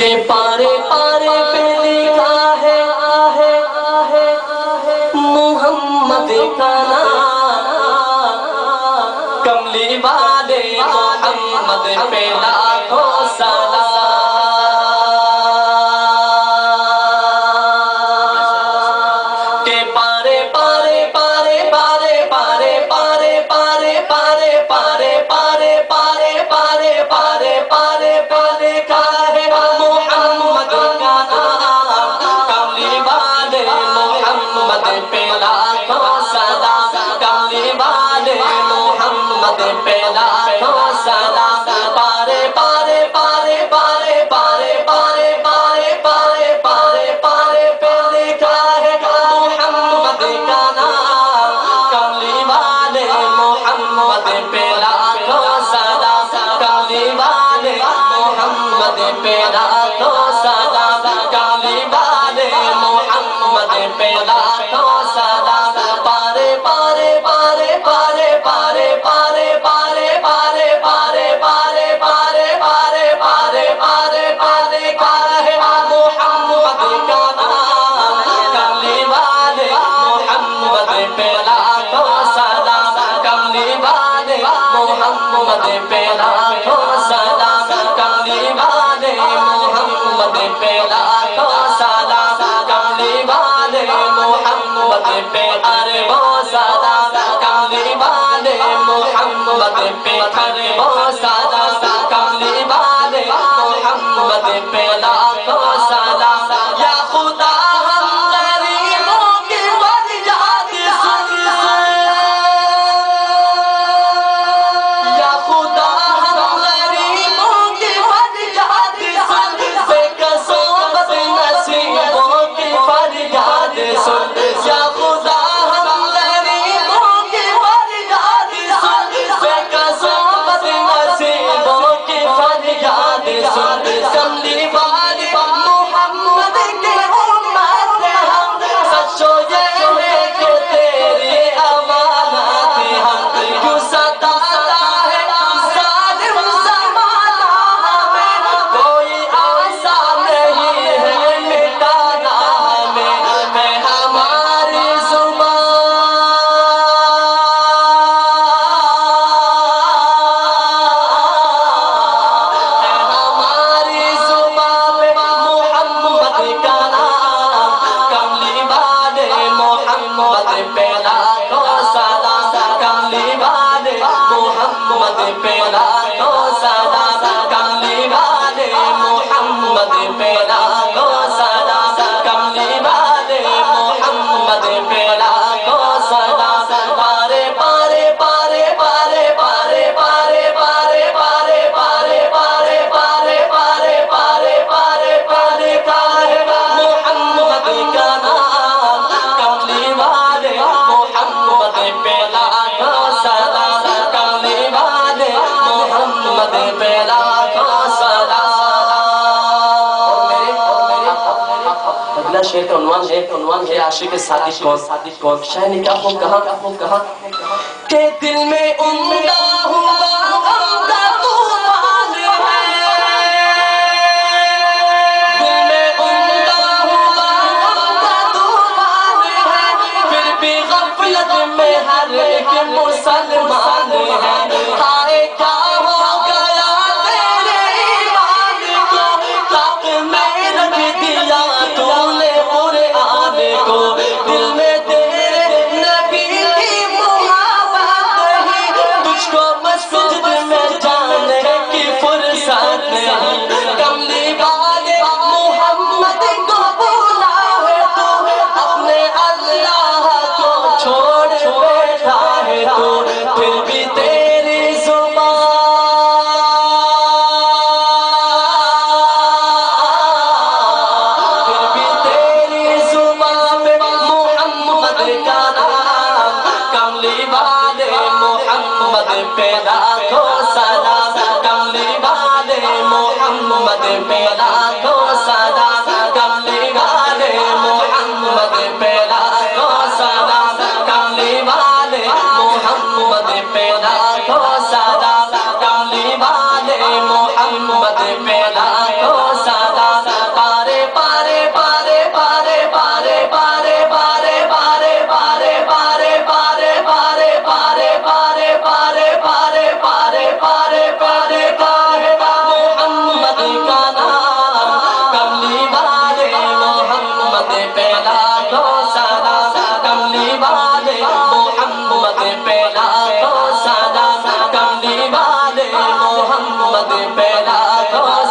کے پارے پارے پہ لکھا ہے محمد کا نام، کملی والے محمد پہ لاکھوں سلام۔ کے پارے پارے پارے پارے پارے پارے پارے پارے پارے پارے پارے پارے پارے پارے پہ لکھا ہے محمد کا نام، کملی والے محمد پہ لاکھوں سلام، کملی والے محمد پہ لاکھوں سلام۔ پارے پارے پارے پارے پارے پارے پارے پارے پارے پارے پہ لکھا ہے محمد کا نام، کملی والے محمد پہ لاکھوں سلام، کملی والے محمد پہ لاکھوں سلام، کملی والے محمد پہ لاکھوں سلام۔ پارے پارے پارے پارے پارے پارے پارے پارے پارے پارے پارے پارے پارے پارے پہ لکھا ہے محمد کا نام، کملی والے محمد پہ لاکھوں سلام، کملی والے محمد پہ لاکھوں سلام، کملی والے محمد پہ لاکھوں سلام، کملی والے محمد پہ اربوں سلام، کملی والے محمد پہ اربوں سلام، کملی والے محمد پہ لاکھوں سلام۔ یا خدا ہم غریبوں کی فریاد سن، یا خدا ہم غریبوں کی فریاد سن، بے کسوں بد نصیبوں کی فریاد سن، یا خدا ہم غریبوں کی فریاد سن، بے کسوں بد نصیبوں کی فریاد سن۔ کملی والے محمد کے امت ہم، سچو یہ ہے کہ تیری امانت ہم، کیوں ستاتا ہے ظالم زمانہ ہمیں، کوئی آسان نہیں ہے مٹانا ہمیں، ہے ہماری ہماری زبان پہ محمد کا نام، کملی والے محمد پہ لاکھوں سلام، کملی والے محمد پہ لاکھوں سلام، کملی والے محمد پہ لاکھوں سلام، کملی والے محمد پہ لاکھوں سلام۔ پارے پارے پارے پارے پارے پارے پارے پارے پارے پارے پارے پارے پارے پارے پہ لکھا ہے محمد کا نام، کملی والے محمد پہ لاکھوں سلام، کملی والے محمد پہ لاکھوں سلام۔ اگلا شعر کا عنوان ہے عاشق صادق کون؟ شاعر نے کیا خوب کہا کہ دل میں عمدہ ہوا غم کا طوفان ہے، دل میں عمدہ ہوا غم کا طوفان ہے، پھر بھی غفلت میں ہر ایک مسلمان ہے۔ ہائے کیا ہو گیا تیرے ایمان کو، تاک میں رکھ دیا تو نے قرآن کو، دل میں تیرے نبی کی محبت ہی، تجھ کو مسجد میں جانے کی فرصت نہیں، کملی والے محمد کو بولا ہے تو، اپنے اللہ کو چھوڑ بیٹھا ہے تو، پھر بھی تیری زبان پہ محمد کا نام، کملی والے محمد پہ لاکھوں سلام، کملی والے محمد پہ لاکھوں سلام، کملی والے محمد پہ لاکھوں سلام، کملی والے محمد پہ لاکھوں سلام، کملی والے محمد پہ لاکھوں سلام۔ پہ رکھو